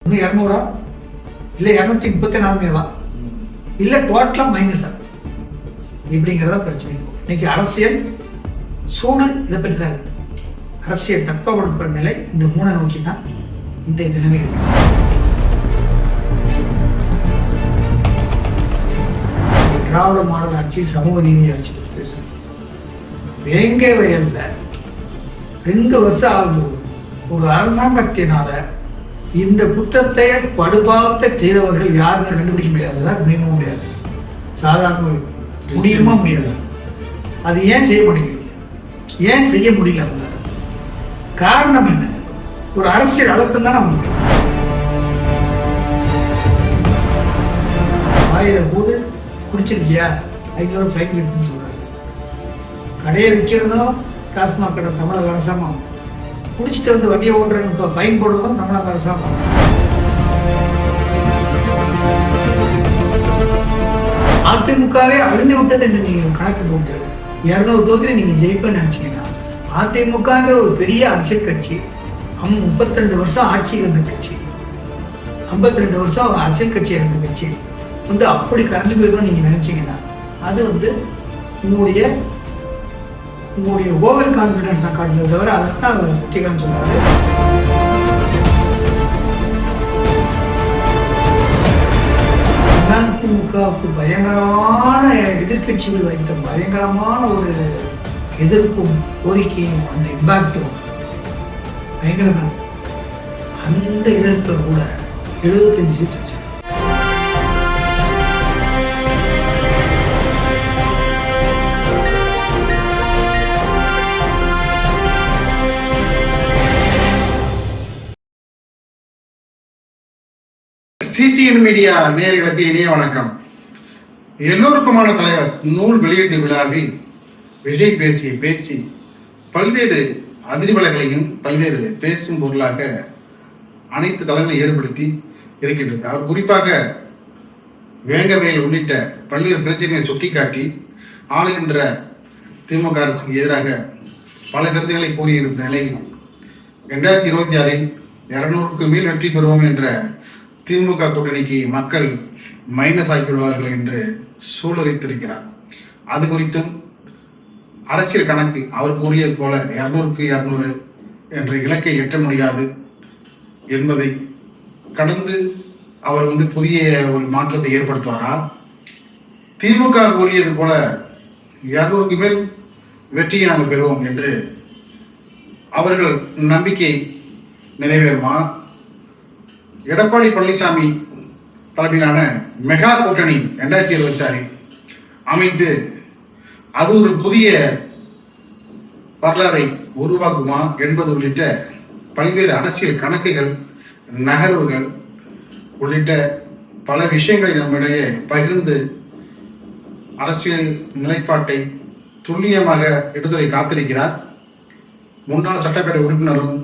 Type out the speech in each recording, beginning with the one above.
ஒன்று 200 இல்லை 234 இல்லை டோட்டலாக மைனஸ் தான். இப்படிங்கிறதா பிரச்சனை. இன்னைக்கு அரசியல் சூடு இதை பற்றி தான் இருக்கு. அரசியல் தட்பவெப்ப நிலை இந்த 3 நோக்கி தான் இன்றைய தினமே இருக்கு. திராவிட மாடல் ஆட்சி, சமூக நீதி ஆட்சி பற்றி பேசுறேன். வேங்கை வயல்ல 2 வருஷம் ஆகுது. ஒரு அரசாங்கத்தினால இந்த குற்றத்தை படுபாவத்தை செய்தவர்கள் யாருன்னு கண்டுபிடிக்க முடியாதுதான், முடியவும் முடியாது. சாதாரண முடியுமா முடியாது. அது ஏன் செய்ய மாட்டேங்கிறீங்க? ஏன் செய்ய முடியல? அவங்க காரணம் என்ன? ஒரு அரசியல் அழுத்தம் தான் அவங்க. 1000 போது குடிச்சிருக்கியா 500 ஃபைன் இருக்குன்னு சொல்றாங்க. கடையை விற்கிறதும் டாஸ்மாக் கடை தமிழக அரசாங்கம், குடிச்சிட்டு வந்து வண்டியை ஓட்டுறேன்னு இப்போ ஃபைன் போடுறதும் தமிழக அரசாங்கம். அதிமுகவே அழிந்து விட்டது என்று நீங்கள் கணக்கு போட்டு 200 தொகுதியில் நீங்கள் ஜெயிப்பேன்னு நினைச்சீங்கன்னா, அதிமுகங்கிற ஒரு பெரிய அரசியல் கட்சி, 32 வருஷம் ஆட்சி இருந்த கட்சி, 52 வருஷம் அரசியல் கட்சியாக இருந்த கட்சி வந்து அப்படி கரைஞ்சு போயிடும் நீங்க நினைச்சீங்கன்னா, அது வந்து உங்களுடைய ஓவர் கான்ஃபிடன்ஸ் தான் காட்டுறது தவிர அதைத்தான் வெற்றிகரன் சொன்னாரு. அதிமுகவுக்கு பயங்கரமான எதிர்கட்சிகள் வைத்த பயங்கரமான ஒரு எதிர்ப்பும் கோரிக்கையும் அந்த இம்பாக்டும் பயங்கரமாக. அந்த எதிர்ப்பில் கூட 75 சீட் வச்சு சிசிஎன் மீடியா நேயர்களுக்கு இனிய வணக்கம். எல்லோருக்குமான தலைவர் நூல் வெளியீட்டு விழாவில் விஜய் பேசிய பேச்சு பல்வேறு அதிர்வலைகளையும் பல்வேறு பேசும் பொருளாக அனைத்து தளங்களையும் ஏற்படுத்தி இருக்கின்றது. அவர் குறிப்பாக வேங்கவேல் உள்ளிட்ட பல்வேறு பிரச்சனைகளை சுட்டிக்காட்டி ஆளுகின்ற திமுக அரசுக்கு எதிராக பல கருத்துக்களை கூறியிருந்த நிலையில் 2026 200க்கு மேல் வெற்றி பெறுவோம் என்ற திமுக கூட்டணிக்கு மக்கள் மைனஸ் ஆகிவிடுவார்கள் என்று சூளுரைத்திருக்கிறார். அது குறித்தும் அரசியல் கணக்கு அவர் கூறியது போல 200க்கு 200 என்ற இலக்கை எட்ட முடியாது என்பதை கடந்து அவர் புதிய ஒரு மாற்றத்தை ஏற்படுத்துவாரா? திமுக கூறியது போல 200க்கு மேல் வெற்றியை நாங்கள் பெறுவோம் என்று அவர்கள் நம்பிக்கை நிறைவேறுமா? எடப்பாடி பழனிசாமி தலைமையிலான மெகா கூட்டணி 2026 அமைந்து அது ஒரு புதிய வரலாறை உருவாக்குமா என்பது உள்ளிட்ட பல்வேறு அரசியல் கணக்குகள், நகர்வுகள் உள்ளிட்ட பல விஷயங்களை நம்மிடையே பகிர்ந்து அரசியல் நிலைப்பாட்டை துல்லியமாக எடுத்துரை காத்திருக்கிறார் முன்னாள் சட்டப்பேரவை உறுப்பினரும்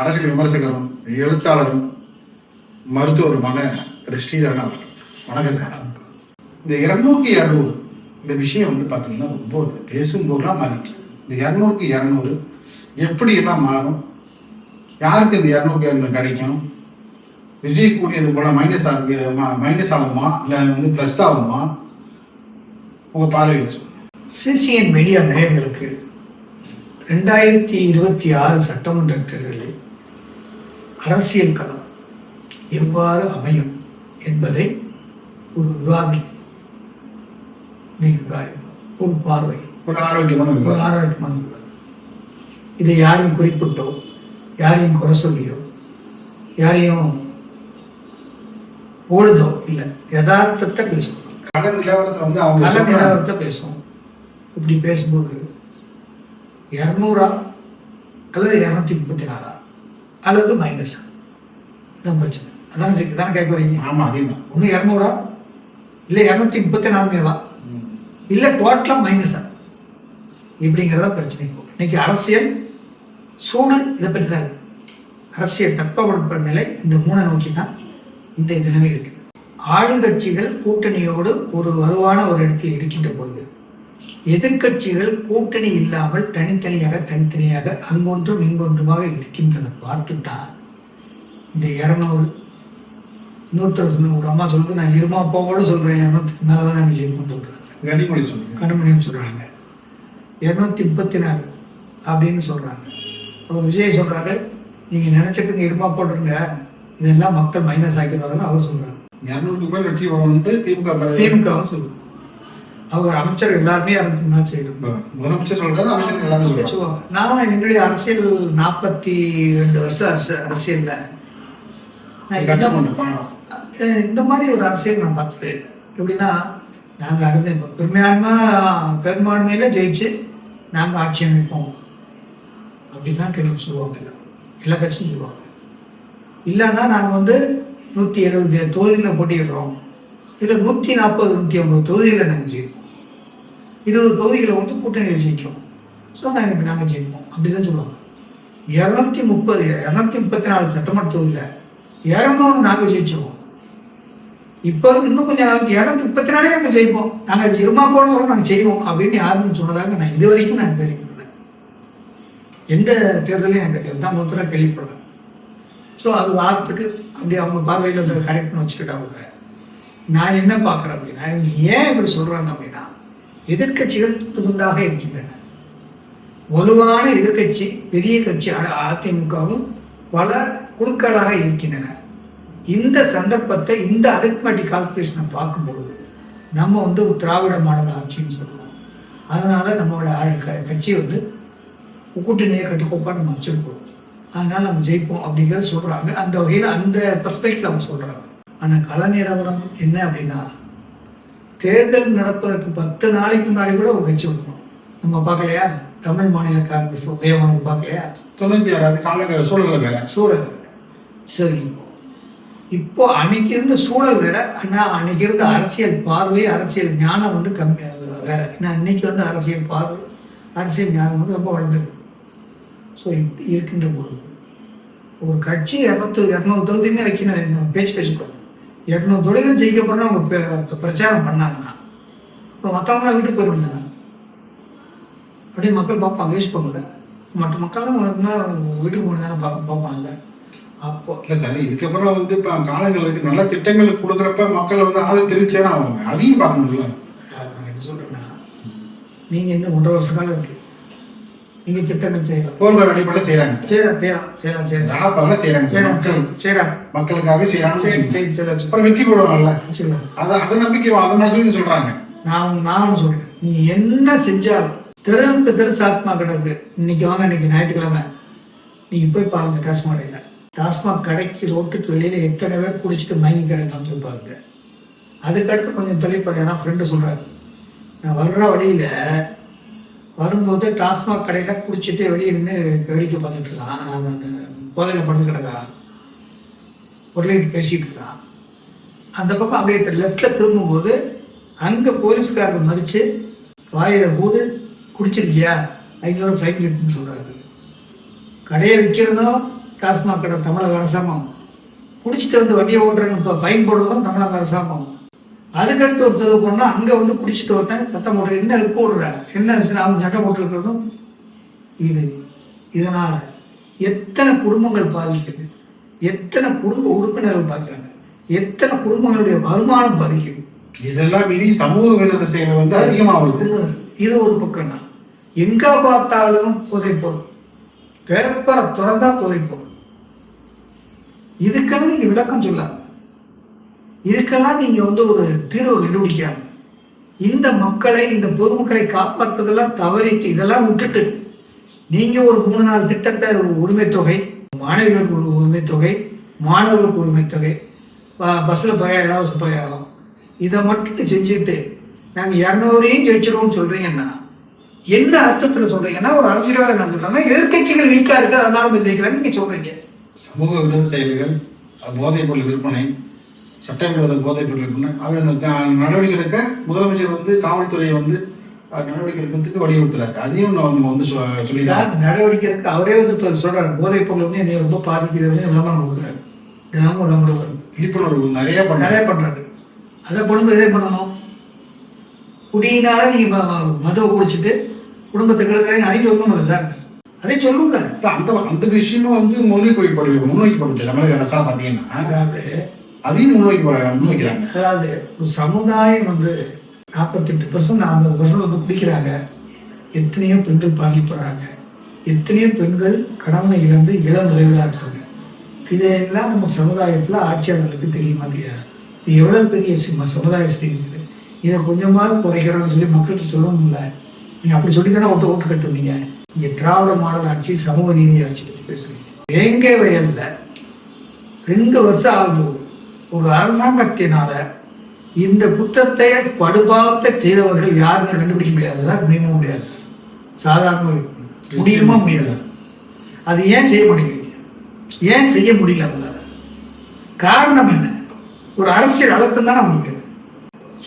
அரசியல் விமர்சகரும் எழுத்தாளரும் மருத்துவருமான திரு ஸ்ரீதரன் அவர்கள். வணக்கம் சார். இந்த 200க்கு 200 இந்த விஷயம் பார்த்தீங்கன்னா ரொம்ப பேசும்போதுலாம் மாறிட்டு, இந்த 200க்கு 200 எப்படி எல்லாம் மாறும்? யாருக்கு இந்த 200க்கு 200 கிடைக்கும்? விஜய் கூடியது போல மைனஸ் ஆகுமா இல்லை ப்ளஸ் ஆகுமா? உங்கள் பார்வையில் சொல்லுங்கள். சிசிஎன் மீடியா நேயர்களுக்கு 2026 சட்டமன்ற தேர்தலில் அரசியல் களம் எவ்வாறு அமையும் என்பதை ஒரு விவாதம், ஒரு பார்வை, ஒரு ஆரோக்கியமான இதை யாரையும் குறிப்பிட்டோ, யாரையும் குறை சொல்லியோ, யாரையும் பொழுதோ இல்லை, யதார்த்தத்தை பேசும். கடல் நிலவரத்தை நிலவரத்தை பேசும். இப்படி பேசும்போது 200 அல்லது 234 அல்லது மைனஸ் தான் பிரச்சனை. அதானே கேட்க வரீங்க? ஆமாம், அதேதான். ஒன்று 200 இல்லை 234 இல்லை டோட்டலாக மைனஸ் தான். இப்படிங்கிறதா பிரச்சனை. இன்னைக்கு அரசியல் சூடு இதை பற்றி தான் இருக்கு. அரசியல் தட்பவெப்ப நிலை இந்த 3 நோக்கி தான் இன்றைய தினமே இருக்கு. ஆளுங்கட்சிகள் கூட்டணியோடு ஒரு வலுவான ஒரு இடத்தில் இருக்கின்ற பொழுது, எதிர்கட்சிகள் கூட்டணி இல்லாமல் தனித்தனியாக அங்கொன்றும் இங்கொன்றுமாக இருக்கின்றதை பார்த்து தான் இந்த 200 இன்னொருத்தர் சொன்ன ஒரு அம்மா சொல்லுது, நான் இருமாப்பாவோட சொல்கிறேன் 200 மேலே தான் நாங்கள் ஜெயிக்கணும்னு சொல்கிறாங்க. கனிமொழி சொல்லுங்க. கனிமொழின்னு சொல்கிறாங்க 234 அப்படின்னு சொல்கிறாங்க. அவர் விஜய் சொல்கிறாரு, நீங்கள் நினச்சதுங்க இருமா போட்டுருங்க, இதெல்லாம் மக்கள் மைனஸ் ஆக்கிடுவாங்கன்னு அவர் சொல்கிறார். 200 பேர் வெற்றி போகணுன்ட்டு திமுகவும் சொல்லுது. அவர் அமைச்சர் எல்லாருமே அரசு செய்யணும். முதலமைச்சர் சொல்றாரு, அமைச்சர் எல்லாரும் சொல்லுவாங்க. நான் என்னுடைய அரசியல் 42 வருஷம் அரசியல்ல இந்த மாதிரி ஒரு அரசியல் நான் பார்த்தது. எப்படின்னா, நாங்கள் பெரும்பான்மையில ஜெயிச்சு நாங்கள் ஆட்சி அமைப்போம் அப்படின்னு தான் கேள்வி சொல்லுவாங்க. எல்லா கட்சியும் சொல்லுவாங்க. இல்லைன்னா நாங்கள் 170 தொகுதியில் போட்டியிடுறோம், இதில் 140 150 தொகுதியில் நாங்கள் ஜெயிப்போம், 20 தொகுதிகளை கூட்டணியில் ஜெயிக்கும், ஸோ நாங்கள் ஜெயிப்போம் அப்படி தான் சொல்லுவாங்க. 234 சட்டமன்ற தொகுதியில் 200 நாங்கள் ஜெயிச்சிருவோம். இப்போ இன்னும் கொஞ்சம் நாளைக்கு 234 நாங்கள் ஜெயிப்போம், நாங்கள் இருமா போன சொல்ல நாங்கள் செய்வோம் அப்படின்னு யாருன்னு சொன்னதாக நான் இது வரைக்கும் நான் கேள்விப்படுறேன். எந்த தேர்தலையும் நான் கேள்வி தான் மொத்தம் கேள்விப்படுறேன். ஸோ அது வாரத்துக்கு அப்படி அவங்க பார்வையில் அதை கரெக்ட் பண்ணி வச்சுக்கிட்டாங்க. நான் என்ன பார்க்குறேன் அப்படின்னா, இவங்க ஏன் இப்படி சொல்கிறாங்க அப்படின்னா, எதிர்கட்சிகள் துண்டு துண்டாக இருக்கின்றன. வலுவான எதிர்கட்சி பெரிய கட்சி அதிமுகவும் பல குழுக்களாக இருக்கின்றன. இந்த சந்தர்ப்பத்தை, இந்த அரித்மெட்டிக் கால்குலேஷனை பார்க்கும்பொழுது நம்ம ஒரு திராவிட மாடல் ஆட்சின்னு சொல்லுவோம். அதனால நம்மளோட கட்சி கூட்டணியை கட்டுக்கோப்பாக நம்ம வச்சிருக்கோம், அதனால நம்ம ஜெயிப்போம் அப்படிங்கிறத சொல்றாங்க. அந்த வகையில் அந்த பெர்ஸ்பெக்டிவ்ல அவங்க சொல்றாங்க. ஆனால் கள நிலவரம் என்ன அப்படின்னா, தேர்தல் நடப்பதற்கு 10 நாளைக்கு முன்னாடி கூட ஒரு கட்சி வந்துடும். நம்ம பார்க்கலையா, தமிழ் மாநில காங்கிரஸ் உதயமாக பார்க்கலையா, 96 கால சூழல். சரி, இப்போ அன்னைக்கு இருந்த சூழல் வேற. ஆனால் அன்னைக்கு இருந்த அரசியல் பார்வை, அரசியல் ஞானம் கம்மியாக வேற. ஏன்னா இன்னைக்கு அரசியல் பார்வை, அரசியல் ஞானம் ரொம்ப வளர்ந்துருக்கு. ஸோ இப்படி இருக்கின்ற போது ஒரு கட்சி 200 தொகுதியுமே வைக்கணும், பேச்சு பேசிக்கணும். 200 தொகுதிகள் ஜெயிக்க போறோம்னா அவங்க பிரச்சாரம் பண்ணாங்கன்னா இப்போ மற்றவங்க வீட்டுக்கு போயிடுவாங்க அப்படின்னு மக்கள் பார்ப்பாங்க. யூஸ் பண்ணல மற்ற மக்கள்லாம் வீட்டுக்கு போன தானே பார்ப்பாங்க. அப்போ இல்லை சார், இதுக்கப்புறம் இப்போ காலங்களுக்கு நல்ல திட்டங்கள் கொடுக்குறப்ப மக்கள் ஆதரவு தெரிவிச்சேன்னா அவங்க அதையும் பார்க்கணும்ல. நான் என்ன சொல்றேன்னா, நீங்க இந்த 1.5 வருஷ காலம் இருக்கு, நீங்க திட்டங்கள் செய்யலாம், போர்க்கால அடிப்படையில் செய்யறாங்க, செய்யறாங்க, மக்களுக்காக செய்யறாங்க. அப்புறம் வெற்றி போடுவாங்கல்ல, அதை நம்பிக்கை அதனால சொல்லி சொல்றாங்க. நான் சொல்றேன், நீ என்ன செஞ்சாலும் தெருவுக்கு தெரு சாத்மா கிடக்கு. இன்னைக்கு வாங்க, இன்னைக்கு ஞாயிற்றுக்கிழமை, நீங்க போய் பாருங்க டாஸ்மாக். டாஸ்மாக் கடைக்கு ரோட்டுக்கு வெளியில எத்தனை பேர் குடிச்சிட்டு மயங்கி கிடக்காம பாருங்க. அதுக்கடுத்து கொஞ்சம் தெளிப்பேன். ஏன்னா ஃப்ரெண்டு சொல்றாரு, நான் வர்ற வழியில வரும்போது டாஸ்மாக் கடையில் குடிச்சிட்டு வெளியே இருந்து வேடிக்கை பார்த்துட்டு இருக்கான், போதையில் படுத்து கிடக்கான், பொருளைட்டு பேசிட்டு இருக்கான். அந்த பக்கம் அப்படியே லெஃப்டில் திரும்பும்போது அங்கே போலீஸ்காரர் மதித்து வாயில போது குடிச்சிருக்கியா 500 ஃபைன் கட்டுன்னு சொல்கிறாரு. கடையை விற்கிறதும் டாஸ்மாக் கடை தமிழக அரசாங்கம், குடிச்சிட்டு வண்டியை ஓட்டுறேன்னு இப்போ ஃபைன் போடுறதும் தமிழக அரசாங்கம். அதுக்கடுத்து ஒரு தெருவு போனால் அங்கே குடிச்சிட்டு ஒருத்தன் சத்தம் போடுற, என்ன போடுற என்ன அவன் சட்டம் போட்டுருக்கிறதும் இது. இதனால் எத்தனை குடும்பங்கள் பாதிக்குது, எத்தனை குடும்ப உறுப்பினர்கள் பார்க்குறாங்க, எத்தனை குடும்பங்களுடைய வருமானம் பாதிக்குது. இதெல்லாம் மீறி சமூக விரோத செயல் அதிகமாக. இது ஒரு பக்கம் தான். எங்க பார்த்தாலும் புதைப்பொருள், பேப்பரை திறந்தா புதைப்பொருள். இதுக்கெல்லாம் நீங்க விளக்கம் சொல்லாம, இதுக்கெல்லாம் நீங்க ஒரு தீர்வு கண்டுபிடிக்காம, இந்த மக்களை, இந்த பொதுமக்களை காப்பாற்றுறதெல்லாம் தவறிட்டு இதெல்லாம் விட்டுட்டு நீங்க ஒரு 3-4 திட்டத்தை, உரிமை தொகை, மாணவிகளுக்கு ஒரு உரிமை தொகை, மாணவர்களுக்கு உரிமை தொகை, பஸ்ஸில் இலவச பிரயாணம், இதை மட்டும் செஞ்சுட்டு நாங்கள் 200 ஜெயிச்சிருவோம்னு சொல்றீங்கன்னா என்ன அர்த்தத்தில் சொல்றீங்கன்னா, ஒரு அரசியல்வாதி நடந்துட்டாங்கன்னா எதிர்கட்சிகள் வீக்கா இருக்கு அதனால ஜெயிக்கிறாங்க நீங்க சொல்றீங்க. சமூக விரோத செயல்கள், போதைப் பொருள் விற்பனை, சட்டவிரோத போதைப் பொருள் விற்பனை, அதை நடவடிக்கை எடுக்க முதலமைச்சர் காவல்துறையை நடவடிக்கை எடுக்கிறதுக்கு வலியுறுத்துறாரு. அதையும் நம்ம சொல்லிதான் நடவடிக்கை எடுக்க அவரே சொல்றாரு. போதைப் பொருள் என்னை ரொம்ப பாதிக்குதுன்னு விளம்பரம் கொடுக்குறாரு. தினமும் விளம்பரம் வரும், விழிப்புணர்வு நிறைய பண்றாரு. அதை பொழுது இதே பண்ணணும். குடியினால நீங்க மதுவை குடிச்சிட்டு குடும்பத்துக்கு அதையும் சொல்லணும்ல சார், அதை சொல்லுங்க. அந்த விஷயமும் முன்வைக்கப்படுது தமிழக அரசா. பாத்தீங்கன்னா அதையும் முன்வைக்கிறாங்க. அதாவது ஒரு சமுதாயம் வந்து 48% 40% வந்து குடிக்கிறாங்க. எத்தனையோ பெண்கள் பாதிப்படுறாங்க. எத்தனையோ பெண்கள் கணவனை இழந்து இளம் விரைவிலாக இருக்காங்க. இதையெல்லாம் நம்ம சமுதாயத்தில் ஆட்சியாளர்களுக்கு தெரியுமா தெரியாது. இது எவ்வளோ பெரிய சமுதாய செய்தி. இதை கொஞ்சமாவது குறைக்கிறோம்னு சொல்லி மக்கள்கிட்ட சொல்லணும்ல. நீங்கள் அப்படி சொல்லி தானே ஓட்டு கட்டுவீங்க. நீங்கள் திராவிட மாடல் ஆட்சி, சமூக நீதி ஆட்சி பற்றி பேசுகிறீங்க. வேங்கை வயல்ல 2 வருஷம் ஆகும்போது ஒரு அரசாங்கத்தினால இந்த குற்றத்தை படுபாவத்தை செய்தவர்கள் யாருன்னு கண்டுபிடிக்க முடியாது. அதான் முடியுமா முடியாது. சாதாரண முடியுமா முடியாது. அது ஏன் செய்ய மாட்டேங்கிறீங்க? ஏன் செய்ய முடியல? அவங்களால காரணம் என்ன? ஒரு அரசியல் அழுத்தம் தான் நமக்கு.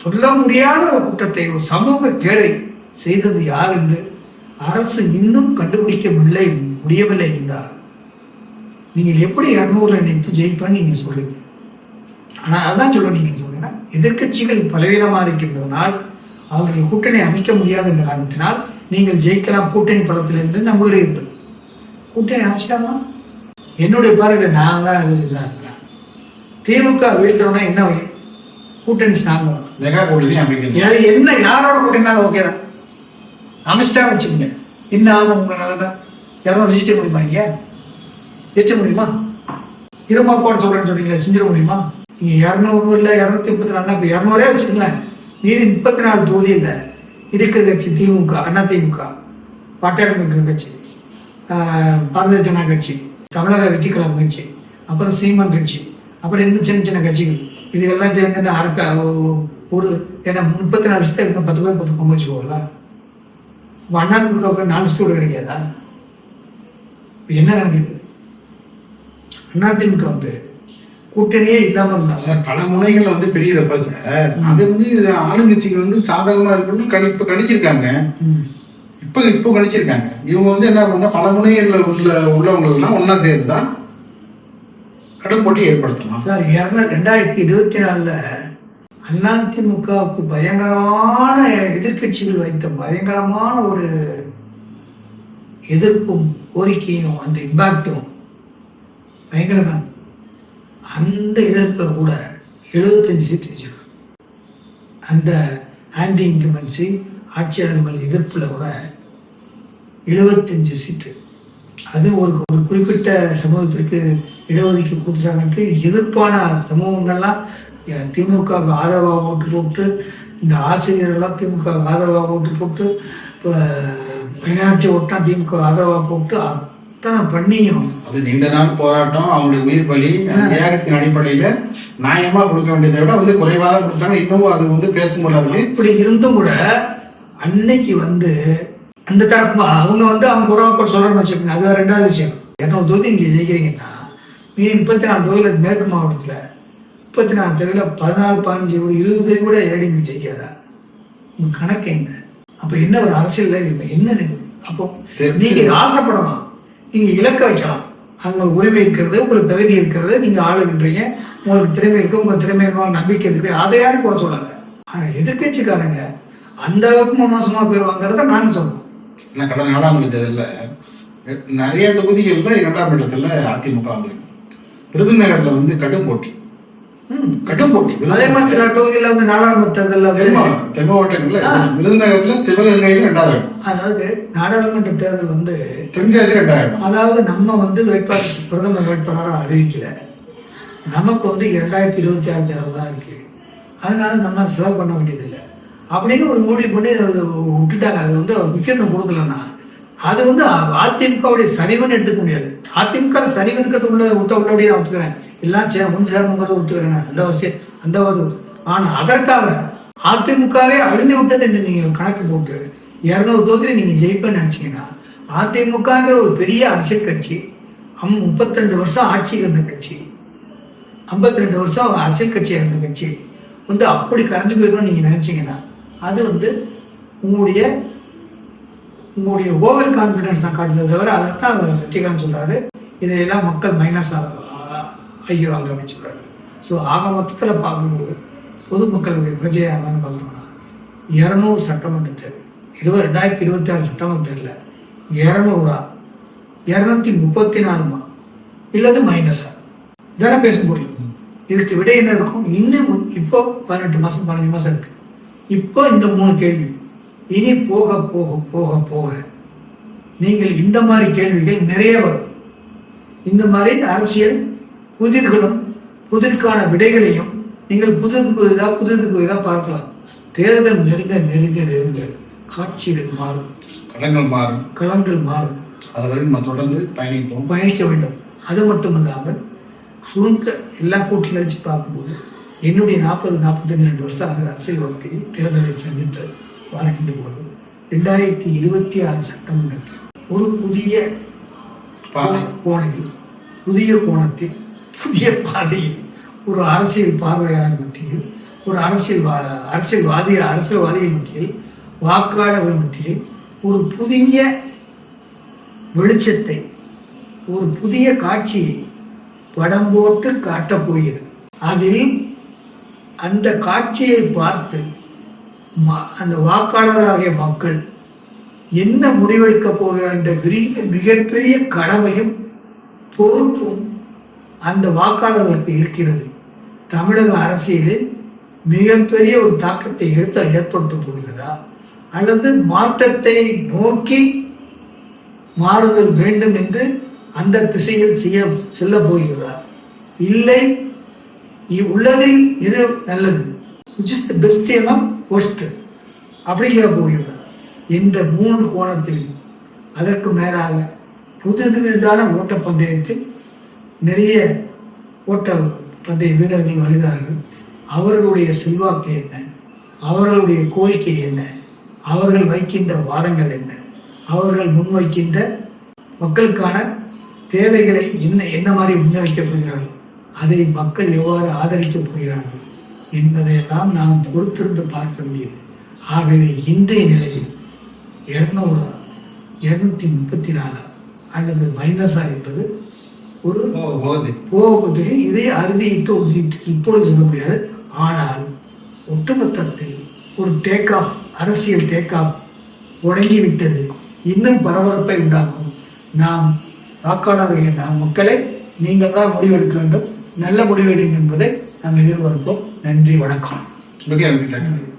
சொல்ல முடியாத ஒரு குற்றத்தை, ஒரு சமூக கேடை செய்தது யார் என்று அரசு இன்னும் கண்டுபிடிக்க முடியவில்லை என்றார். நீங்கள் எப்படி 200 நின்று ஜெயிப்பன்னு நீங்க சொல்றீங்க. ஆனால் அதான் சொல்ல நீங்க சொல்றீங்கன்னா, எதிர்கட்சிகள் பலவீனமாக இருக்கின்றதனால் அவர்கள் கூட்டணி அமைக்க முடியாது என்ற காரணத்தினால் நீங்கள் ஜெயிக்கலாம் கூட்டணி படத்தில் என்று நம்புகிறீர்கள். கூட்டணி அமைச்சிட்டாமா? என்னுடைய பார்வையில் நான் தான் இருக்கிறேன். திமுக வீழ்த்தணும்னா என்ன வழி? கூட்டணி ஸ்ட்ராங் மெகா கூட்டணி அமைக்கிறது. என்ன யாரோட கூட்டணினாலும் ஓகே தான். அமைச்சிட்டா வச்சுக்கோங்க. என்ன ஆகும் உங்களால தான் 200 ரிஜிஸ்டர் முடியுமா? நீங்க ஜெயிச்ச முடியுமா? இருமா போட சொல்றேன்னு சொன்னீங்களா, செஞ்சிட முடியுமா? நீங்க 200 இல்லை 234, இப்போ 200 வச்சுக்கங்களேன். மீதி 34 தொகுதி இல்லை இருக்கிற கட்சி திமுக, அண்ணா திமுக, பாட்டாளி மக்கள் கட்சி, பாரதிய ஜனதா கட்சி, தமிழக வெற்றி கழகம் கட்சி, அப்புறம் சீமான் கட்சி, அப்புறம் இன்னும் சின்ன சின்ன கட்சிகள். இதுக்கெல்லாம் சேர்ந்து அரக்க ஒரு ஏன்னா 34 சீட்டை இன்னும் 10 பேர் 10 பொங்க வச்சுக்கோங்களா? அண்ணா திமுக 4 சீட்டு கிடைக்காதா? என்ன நடக்குது? அதிமுக வந்து கூட்டணியே இல்லாமல் இருந்தாங்க சார். பல முனைகள் வந்து பெரியப்பா சார். அது வந்து ஆளுங்கட்சிகள் வந்து சாதகமா இருக்குன்னு இப்ப கணிச்சிருக்காங்க. இப்போ கணிச்சிருக்காங்க. இவங்க வந்து என்ன பண்ணா, பல முனைகள்ல உள்ளவங்க எல்லாம் ஒன்னா சேர்ந்துதான் கடும் போட்டி ஏற்படுத்தலாம் சார். 2024 அதிமுகவுக்கு பயங்கரமான எதிர்கட்சிகள் வைத்த பயங்கரமான ஒரு எதிர்ப்பும் கோரிக்கையும் அந்த இம்பாக்டும் பயங்கரதான். அந்த எதிர்ப்பில் கூட 75 சீட்டு அந்த ஆன்டி இன்கம்பன்சி ஆட்சியாளர்கள் எதிர்ப்பில் கூட 75 சீட்டு. அது ஒரு குறிப்பிட்ட சமூகத்திற்கு இடஒதுக்கீடு கொடுத்துட்டாங்கன்ட்டு எதிர்ப்பான சமூகங்கள்லாம் திமுகவுக்கு ஆதரவாக ஓட்டு போட்டு, இந்த ஆசிரியர்கள்லாம் திமுகவுக்கு ஆதரவாக ஓட்டு போட்டு, இப்போ மைனாரிட்டி ஓட்டா திமுக ஆதரவாக போட்டு அத்தனை பண்ணியும் அது நீண்ட நாள் போராட்டம், அவங்களுடைய உயிர் பலி, தியாகத்தின் அடிப்படையில் நியாயமாக கொடுக்க வேண்டியதை விட வந்து குறைவாக கொடுத்தாங்க. இன்னமும் அது வந்து பேசும்போது இப்படி இருந்தும் கூட அன்னைக்கு வந்து அந்த தரப்பு அவங்க வந்து அவங்க குறவாக சொல்கிறேன்னு வச்சுக்கோங்க. அது 2வது விஷயம். 200 தொகுதி நீங்கள் ஜெயிக்கிறீங்கன்னா மீதி 34 தொகுதியில் மேற்கு மாவட்டத்தில் 34 தொகுதியில் 14, 15, ஒரு 20 தொகுதி கூட ஏடிஎம்கே ஜெயிக்காதா? உங்கள் கணக்கு என்ன? அப்போ என்ன ஒரு அரசியல் இப்போ என்ன? அப்போ நீங்கள் ஆசைப்படலாம், நீங்கள் இலக்க வைக்கலாம். உங்களுக்கு உரிமை இருக்கிறது, உங்களுக்கு தகுதி இருக்கிறது, நீங்கள் ஆளுகின்றீங்க, உங்களுக்கு திறமை இருக்குது, உங்கள் திறமை நம்பிக்கை இருக்குது. அதை யாரும் கூட சொல்லாங்க. ஆனால் எதிர்கட்சிக்காரங்க அந்த அளவுக்கு மோசமாக போயிடுவாங்கிறத நாங்கள் சொல்லுவோம். ஏன்னா கடந்த 4ஆம் தேர்தலில் நிறைய தொகுதிகளில் 2ஆம் இடத்துல அதிமுக வந்திருக்கு. விருதுநகரில் வந்து கடும் போட்டி. அதே மாதிரி சில தொகுதியில் வந்து 4ஆம் தேர்தலில் தென் மாவட்டங்களில் விருதுநகரில் சிவகங்கையில் 2வது இடம். அதாவது நாடாளுமன்ற தேர்தல் வந்து தென்காசி 2வது இடம். அதாவது நம்ம வந்து பிரதமர் வேட்பாளராக அறிவிக்கல. நமக்கு வந்து 2026 தேர்தல் தான் இருக்கு. அதனால நம்ம செலவு பண்ண வேண்டியதில்லை அப்படின்னு ஒரு முடிவு பண்ணி விட்டுட்டாங்க. அது வந்து முக்கியத்துவம் கொடுக்கலன்னா அது வந்து அதிமுகவுடைய சரிவுன்னு எடுத்துக்க முடியாது. அதிமுக சரிவு இருக்கிறது உள்ளபடியே நான் ஒத்துக்கிறேன். எல்லாம் ஒன்று சேரணுங்கிறத ஒத்துக்கிறேன். அந்த ஆனால் அதற்காக அதிமுகவே அழிந்து விட்டது என்று நீங்கள் கணக்கு போட்டு 200 தொகுதியில் நீங்கள் ஜெயிப்பேன்னு நினச்சிங்கன்னா, அதிமுகங்கிற ஒரு பெரிய அரசியல் கட்சி, 32 வருஷம் ஆட்சியில் இருந்த கட்சி, 52 வருஷம் அரசியல் கட்சியாக இருந்த கட்சி வந்து அப்படி கரைஞ்சு போயிடணும்னு நீங்கள் நினச்சிங்கன்னா அது வந்து உங்களுடைய ஓவர் கான்ஃபிடன்ஸ் தான் காட்டுறதை தவிர அதைத்தான் வெற்றிகரன் சொல்கிறாரு. இதையெல்லாம் மக்கள் மைனஸ் ஆகிடுவாங்க அப்படின்னு சொல்கிறாரு. ஸோ ஆக மொத்தத்தில் பார்க்கும்போது பொதுமக்களுடைய பிரஜையாக என்னன்னு பார்க்குறோம்னா 200 சட்டமன்ற தேர்தல் 2026 சட்டமன்ற தேர்தலில் 234 இல்லது மைனஸா இதெல்லாம் பேச முடியும். இதுக்கு விடை என்ன இருக்கும்? இன்னும் இப்போ 18 மாதம் 15 மாதம் இருக்கு. இப்போ இந்த 3 கேள்வி. இனி போக போக போக போக நீங்கள் இந்த மாதிரி கேள்விகள் நிறைய வரும். இந்த மாதிரி அரசியல் புதிர்களும் புதிர்க்கான விடைகளையும் நீங்கள் புதிதாக பார்க்கலாம். தேர்தல் நெருங்க நெருங்க நெருங்க காட்சிகள் மாறும், களங்கள் மாறும். அதை நம்ம தொடர்ந்து பயணிக்க வேண்டும். அது மட்டும் இல்லாமல் சுருங்க எல்லா கூட்டி கழிச்சு பார்க்கும்போது என்னுடைய 40-42 வருஷம் அரசியல் வாழ்க்கையை தேர்தலை சந்தித்து வாழ்க்கின்ற போது 2026 சட்டமன்றத்தில் ஒரு புதிய கோணத்தில், புதிய கோணத்தில், புதிய பாதையில் ஒரு அரசியல் பார்வையாளர் மத்தியில், ஒரு அரசியல்வாதிகள் மத்தியில், வாக்காளர்கள் மத்தியில் ஒரு புதிய வெளிச்சத்தை, ஒரு புதிய காட்சியை படம் போட்டு காட்டப் போகிறது. அதில் அந்த காட்சியை பார்த்து அந்த வாக்காளராகிய மக்கள் என்ன முடிவெடுக்க போகிறார் என்ற மிகப்பெரிய கடமையும் பொறுப்பும் அந்த வாக்காளர்களுக்கு இருக்கிறது. தமிழக அரசியலில் மிகப்பெரிய ஒரு தாக்கத்தை ஏற்படுத்த போகிறதா, அல்லது மாற்றத்தை நோக்கி மாறுதல் வேண்டும் என்று அந்த திசையில் செல்ல போகிறதா, இல்லை உள்ளதில் எது நல்லது, which is the best எல்லாம் worst அப்படிங்கிற போகிறதா என்ற 3 கோணத்தில். அதற்கு மேலாக புதுவிதான ஓட்டப்பந்தயத்தில் நிறைய ஓட்டப்பந்தய வீரர்கள் வருகிறார்கள். அவர்களுடைய செல்வாக்கு என்ன, அவர்களுடைய கோரிக்கை என்ன, அவர்கள் வைக்கின்ற வாதங்கள் என்ன, அவர்கள் முன்வைக்கின்ற மக்களுக்கான தேவைகளை என்ன மாதிரி முன்வைக்கப் போகிறார்கள், அதை மக்கள் எவ்வாறு ஆதரிக்கப் போகிறார்கள் என்பதையெல்லாம் நாம் பொறுத்திருந்து பார்க்க வேண்டியது. ஆகவே இன்றைய நிலையில் 234 அல்லது மைனஸா என்பது ஒரு போகுவதில் இதை அறுதியிட்டு இப்பொழுது சொல்ல முடியாது. ஆனால் ஒட்டுமொத்தத்தில் ஒரு டேக் ஆஃப், அரசியல் டேக் ஆஃப் தொடங்கிவிட்டது. இன்னும் பரபரப்பை உண்டாக்கும். நாம் வாக்காளர்கள், நாம் மக்களை நீங்கள் தான் முடிவெடுக்க வேண்டும், நல்ல முடிவெடுங்க என்பதை நாம் எதிர்பார்ப்போம். நன்றி, வணக்கம்.